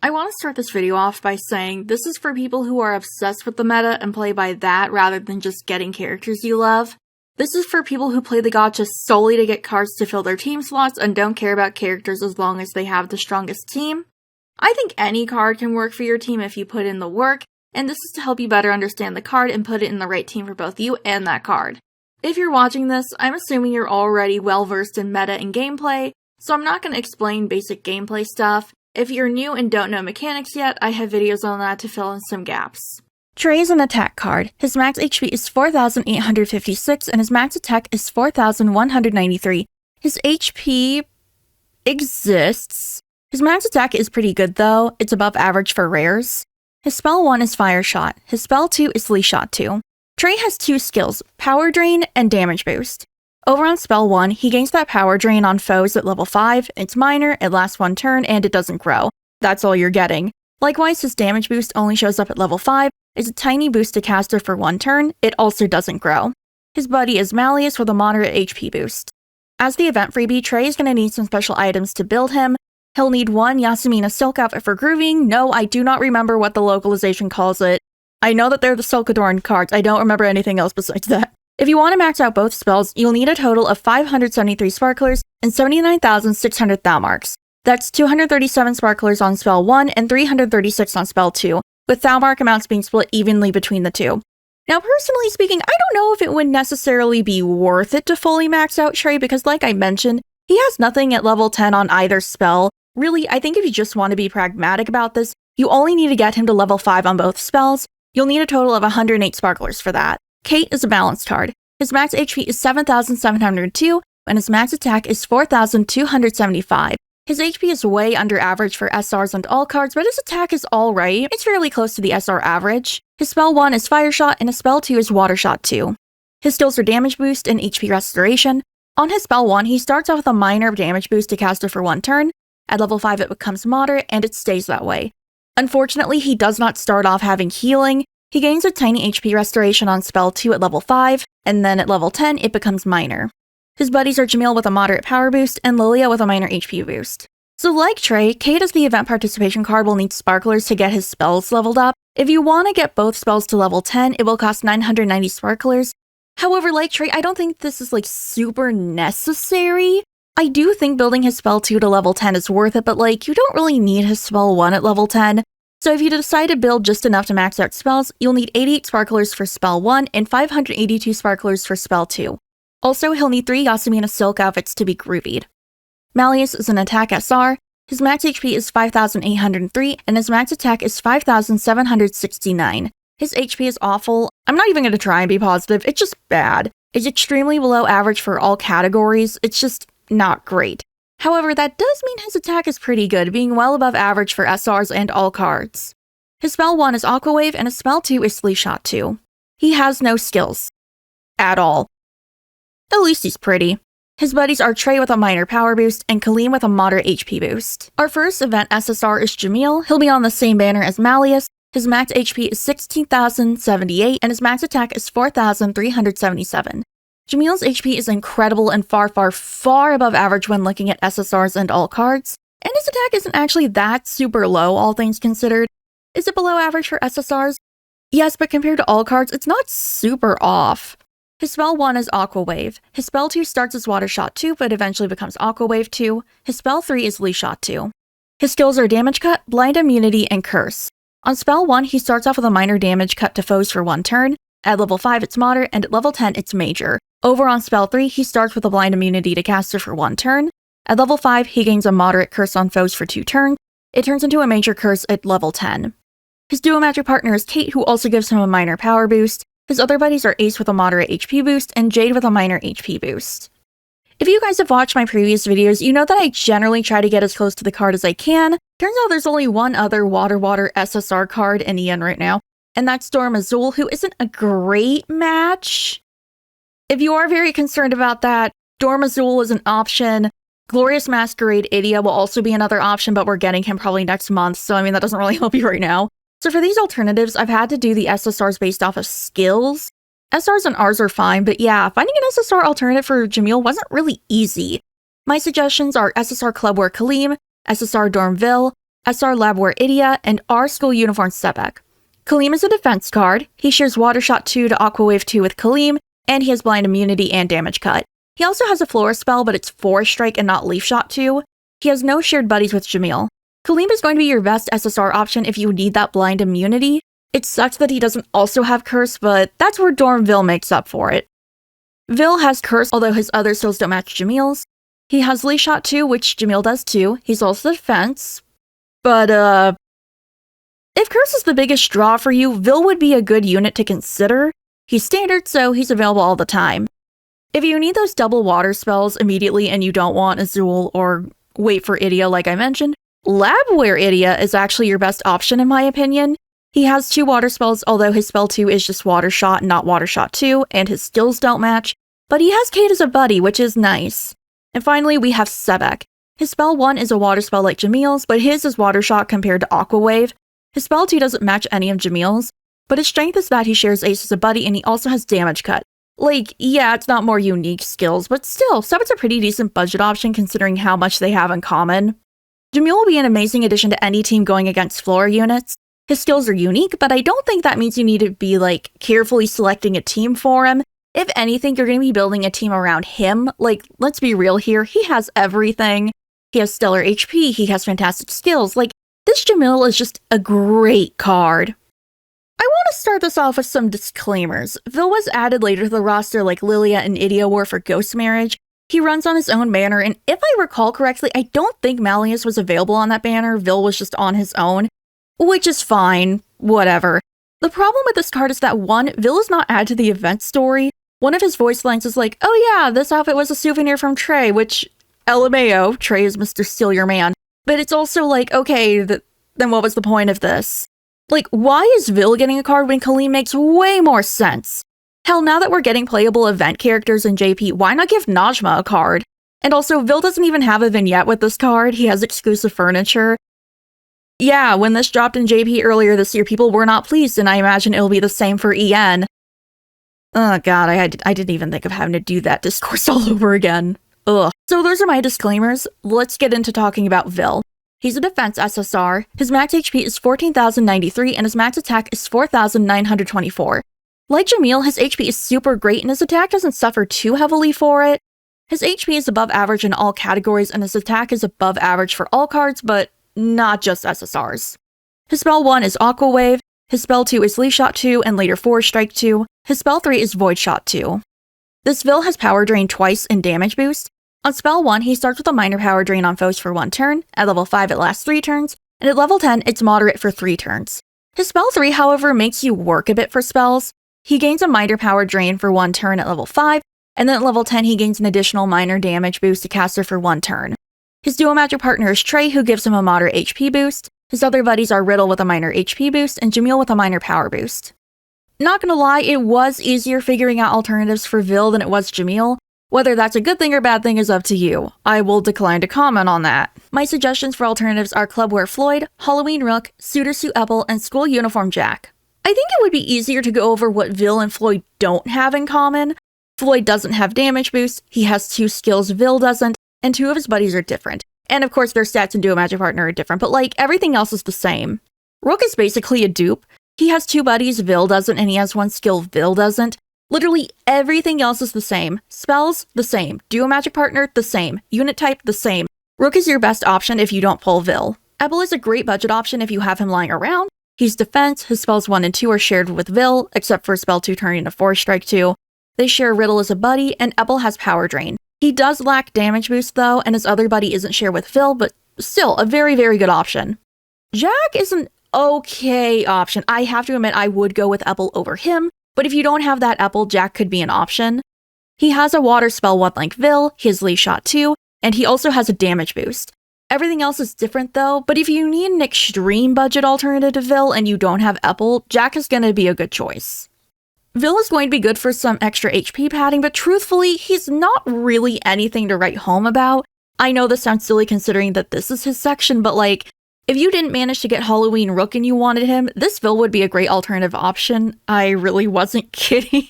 I want to start this video off by saying this is for people who are obsessed with the meta and play by that rather than just getting characters you love. This is for people who play the gacha solely to get cards to fill their team slots and don't care about characters as long as they have the strongest team. I think any card can work for your team if you put in the work, and this is to help you better understand the card and put it in the right team for both you and that card. If you're watching this, I'm assuming you're already well versed in meta and gameplay, so I'm not going to explain basic gameplay stuff. If you're new and don't know mechanics yet, I have videos on that to fill in some gaps. Trey is an attack card. His max HP is 4,856 and his max attack is 4,193. His HP exists. His max attack is pretty good though, it's above average for rares. His spell 1 is Fire Shot, his spell 2 is Lee Shot 2. Trey has 2 skills, Power Drain and Damage Boost. Over on spell 1, he gains that Power Drain on foes at level 5, it's minor, it lasts 1 turn, and it doesn't grow. That's all you're getting. Likewise, his Damage Boost only shows up at level 5, it's a tiny boost to caster for 1 turn, it also doesn't grow. His buddy is Malleus with a moderate HP boost. As the event freebie, Trey is going to need some special items to build him. He'll need 1 Yasmina Silk outfit for grooving. No, I do not remember what the localization calls it. I know that they're the Silk Adorned cards, I don't remember anything else besides that. If you want to max out both spells, you'll need a total of 573 Sparklers and 79,600 Thou Marks. That's 237 Sparklers on spell 1 and 336 on spell 2, with Thou Mark amounts being split evenly between the two. Now, personally speaking, I don't know if it would necessarily be worth it to fully max out Trey because, like I mentioned, he has nothing at level 10 on either spell. Really, I think if you just want to be pragmatic about this, you only need to get him to level 5 on both spells. You'll need a total of 108 Sparklers for that. Kate is a balanced card. His max HP is 7,702, and his max attack is 4,275. His HP is way under average for SRs and all cards, but his attack is alright. It's fairly close to the SR average. His spell 1 is Fire Shot, and his spell 2 is Water Shot 2. His skills are Damage Boost and HP Restoration. On his spell 1, he starts off with a minor damage boost to caster for 1 turn. At level 5, it becomes moderate, and it stays that way. Unfortunately, he does not start off having healing. He gains a tiny HP restoration on spell 2 at level 5, and then at level 10, it becomes minor. His buddies are Jamil with a moderate power boost, and Lilia with a minor HP boost. So like Trey, Kate as the event participation card will need Sparklers to get his spells leveled up. If you want to get both spells to level 10, it will cost 990 Sparklers. However, like Trey, I don't think this is super necessary. I do think building his spell 2 to level 10 is worth it, but you don't really need his spell 1 at level 10. So if you decide to build just enough to max out spells, you'll need 88 Sparklers for spell 1 and 582 Sparklers for spell 2. Also, he'll need 3 Yasmina Silk outfits to be groovied. Malleus is an attack SR. His max HP is 5,803 and his max attack is 5,769. His HP is awful. I'm not even going to try and be positive, it's just bad. It's extremely below average for all categories, it's just not great. However, that does mean his attack is pretty good, being well above average for SRs and all cards. His spell 1 is Aqua Wave, and his spell 2 is Lee Shot 2. He has no skills. At all. At least he's pretty. His buddies are Trey with a minor power boost, and Kaleem with a moderate HP boost. Our first event SSR is Jamil. He'll be on the same banner as Malleus. His max HP is 16,078, and his max attack is 4,377. Jamil's HP is incredible and far, far, far above average when looking at SSRs and all cards, and his attack isn't actually that super low, all things considered. Is it below average for SSRs? Yes, but compared to all cards, it's not super off. His spell 1 is Aqua Wave. His spell 2 starts as Water Shot 2, but eventually becomes Aqua Wave 2. His spell 3 is Lee Shot 2. His skills are Damage Cut, Blind Immunity, and Curse. On spell 1, he starts off with a minor damage cut to foes for 1 turn. At level 5, it's moderate, and at level 10, it's major. Over on spell 3, he starts with a blind immunity to caster for 1 turn. At level 5, he gains a moderate curse on foes for 2 turns. It turns into a major curse at level 10. His duo magic partner is Kate, who also gives him a minor power boost. His other buddies are Ace with a moderate HP boost and Jade with a minor HP boost. If you guys have watched my previous videos, you know that I generally try to get as close to the card as I can. Turns out there's only one other Water SSR card in EN right now, and that's Storm Azul, who isn't a great match. If you are very concerned about that, Storm Azul is an option. Glorious Masquerade Idia will also be another option, but we're getting him probably next month, so that doesn't really help you right now. So for these alternatives, I've had to do the SSRs based off of skills. SRs and Rs are fine, but yeah, finding an SSR alternative for Jamil wasn't really easy. My suggestions are SSR Club War Kaleem, SSR Dormville, SR Labware Idia, and R School Uniform Sebek. Kaleem is a defense card. He shares Water Shot 2 to Aqua Wave 2 with Kaleem, and he has Blind Immunity and Damage Cut. He also has a Flora spell, but it's Forest Strike and not Leaf Shot 2. He has no shared buddies with Jamil. Kaleem is going to be your best SSR option if you need that Blind Immunity. It sucks that he doesn't also have Curse, but that's where Dorm Vil makes up for it. Vil has Curse, although his other skills don't match Jamil's. He has Leaf Shot 2, which Jamil does too. He's also defense. But, if Curse is the biggest draw for you, Vil would be a good unit to consider. He's standard, so he's available all the time. If you need those double water spells immediately and you don't want Azul or wait for Idia like I mentioned, Labware Idia is actually your best option in my opinion. He has 2 water spells, although his spell 2 is just Water Shot, not Water Shot 2, and his skills don't match, but he has Kate as a buddy, which is nice. And finally, we have Sebek. His spell 1 is a water spell like Jamil's, but his is Water Shot compared to Aqua Wave. His spell 2 doesn't match any of Jamil's, but his strength is that he shares Ace as a buddy and he also has Damage Cut. Like, yeah, it's not more unique skills, but still, Sebek's a pretty decent budget option considering how much they have in common. Jamil will be an amazing addition to any team going against Flora units. His skills are unique, but I don't think that means you need to be, like, carefully selecting a team for him. If anything, you're going to be building a team around him. Like, let's be real here, he has everything. He has stellar HP, he has fantastic skills. Like, this Jamil is just a great card. I want to start this off with some disclaimers. Vil was added later to the roster like Lilia and Idia were for Ghost Marriage. He runs on his own banner, and if I recall correctly, I don't think Malleus was available on that banner. Vil was just on his own. Which is fine, whatever. The problem with this card is that 1, Vil is not added to the event story. One of his voice lines is like, oh yeah, this outfit was a souvenir from Trey, which, LMAO, Trey is Mr. Steal Your Man. But it's also like, okay, then what was the point of this? Like, why is Vil getting a card when Kaleem makes way more sense? Hell, now that we're getting playable event characters in JP, why not give Najma a card? And also, Vil doesn't even have a vignette with this card, he has exclusive furniture. Yeah, when this dropped in JP earlier this year, people were not pleased, and I imagine it'll be the same for EN. Oh god, I didn't even think of having to do that discourse all over again. Ugh. So those are my disclaimers. Let's get into talking about Vil. He's a defense SSR, his max HP is 14,093, and his max attack is 4,924. Like Jamil, his HP is super great, and his attack doesn't suffer too heavily for it. His HP is above average in all categories, and his attack is above average for all cards, but not just SSRs. His spell 1 is Aqua Wave, his spell 2 is Leaf Shot 2 and later Forest Strike 2, his spell 3 is Void Shot 2. This Vil has Power Drain twice and Damage Boost. On spell 1, he starts with a minor Power Drain on foes for 1 turn, at level 5 it lasts 3 turns, and at level 10 it's moderate for 3 turns. His spell 3, however, makes you work a bit for spells. He gains a minor Power Drain for 1 turn at level 5, and then at level 10 he gains an additional minor damage boost to caster for 1 turn. His duo magic partner is Trey, who gives him a moderate HP boost. His other buddies are Riddle with a minor HP boost, and Jamil with a minor power boost. Not gonna lie, it was easier figuring out alternatives for Vil than it was Jamil. Whether that's a good thing or bad thing is up to you. I will decline to comment on that. My suggestions for alternatives are Clubwear Floyd, Halloween Rook, Suitor Suit Apple, and School Uniform Jack. I think it would be easier to go over what Vil and Floyd don't have in common. Floyd doesn't have damage boost, he has 2 skills Vil doesn't, and 2 of his buddies are different. And of course their stats and duo magic partner are different, but like everything else is the same. Rook is basically a dupe. He has 2 buddies, Vil doesn't, and he has 1 skill, Vil doesn't. Literally everything else is the same. Spells, the same. Duo magic partner, the same. Unit type, the same. Rook is your best option if you don't pull Vil. Ebel is a great budget option if you have him lying around. He's defense, his spells 1 and 2 are shared with Vil, except for spell 2 turning into Force Strike 2. They share Riddle as a buddy, and Ebel has Power Drain. He does lack damage boost though, and his other buddy isn't shared with Vil, but still a very, very good option. Jack is an okay option. I have to admit I would go with Ebel over him, but if you don't have that Ebel, Jack could be an option. He has a water spell 1 like Vil, he has Leaf Shot 2, and he also has a damage boost. Everything else is different though, but if you need an extreme budget alternative to Vil and you don't have Ebel, Jack is going to be a good choice. Vil is going to be good for some extra HP padding, but truthfully, he's not really anything to write home about. I know this sounds silly considering that this is his section, but like, if you didn't manage to get Halloween Rook and you wanted him, this Vil would be a great alternative option. I really wasn't kidding.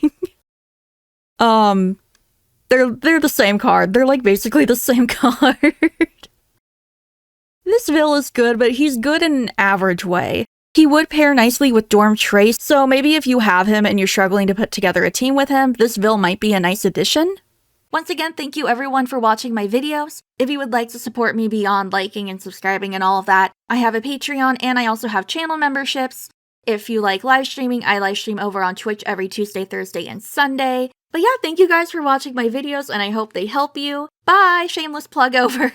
They're the same card. They're like basically the same card. This Vil is good, but he's good in an average way. He would pair nicely with Dorm Trace, so maybe if you have him and you're struggling to put together a team with him, this Vil might be a nice addition. Once again, thank you everyone for watching my videos. If you would like to support me beyond liking and subscribing and all of that, I have a Patreon and I also have channel memberships. If you like live streaming, I live stream over on Twitch every Tuesday, Thursday, and Sunday. But yeah, thank you guys for watching my videos and I hope they help you. Bye! Shameless plug over.